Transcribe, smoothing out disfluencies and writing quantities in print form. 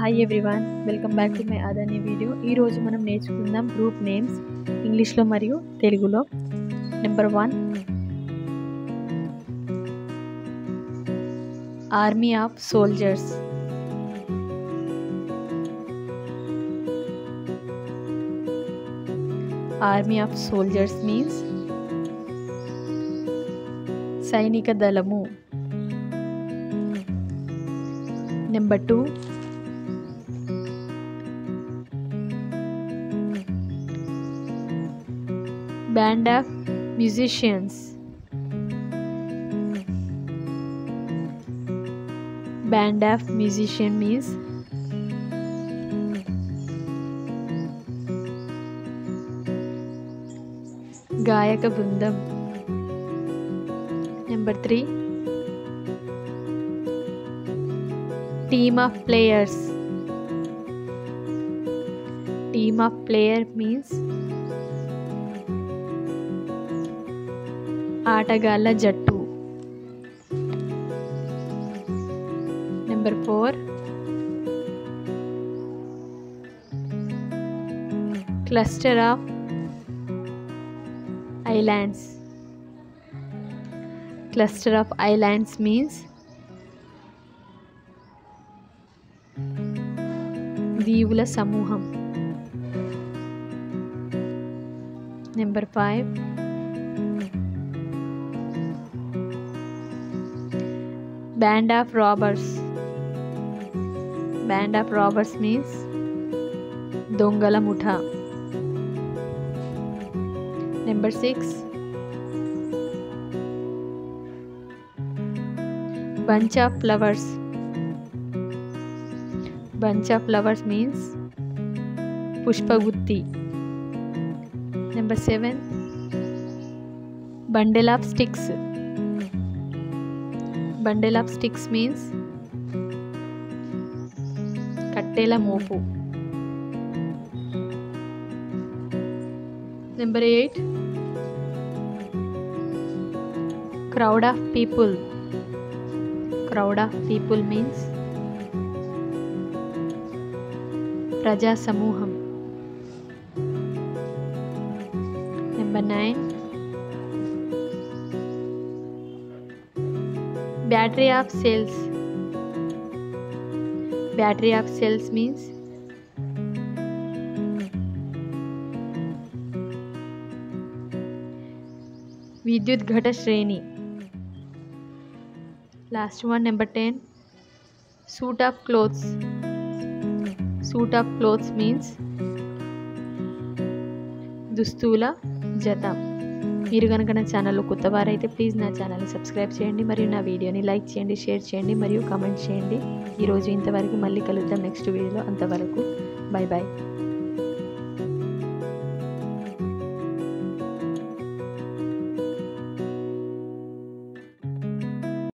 Hi everyone, welcome back to my other new video. ఈరోజు మనం నేర్చుకుందాం గ్రూప్ నేమ్స్ ఇంగ్లీష్లో మరియు తెలుగులో. Number 1, army of soldiers. Army of soldiers means సైనిక దళము. Number 2, band of musicians. Band of musician means గాయక బృందం. Number 3, team of players. Team of player means ఆటగాళ్ళ జట్టు. Number 4, cluster of islands. Cluster of islands means దీవుల సమూహం. Number 5, band of robbers. Band of robbers means దొంగల ముఠా. Number 6, bunch of flowers. Bunch of flowers means పుష్పగుత్తి. Number 7, bundle of sticks. Bundle of sticks means కట్టెల మోపు. Number 8, crowd of people. Crowd of people means ప్రజా సమూహం. Number 9, battery of cells. Battery of cells means విద్యుత్ ఘట శ్రేణి. Last one, number 10, suit of clothes. Suit of clothes means దుస్తుల జత. మీరు కనుక నా ఛానల్లో కొత్తవారైతే ప్లీజ్ నా ఛానల్ని సబ్స్క్రైబ్ చేయండి మరియు నా వీడియోని లైక్ చేయండి, షేర్ చేయండి మరియు కామెంట్ చేయండి. ఈరోజు ఇంతవరకు, మళ్ళీ కలుద్దాం నెక్స్ట్ వీడియోలో. అంతవరకు బై బాయ్.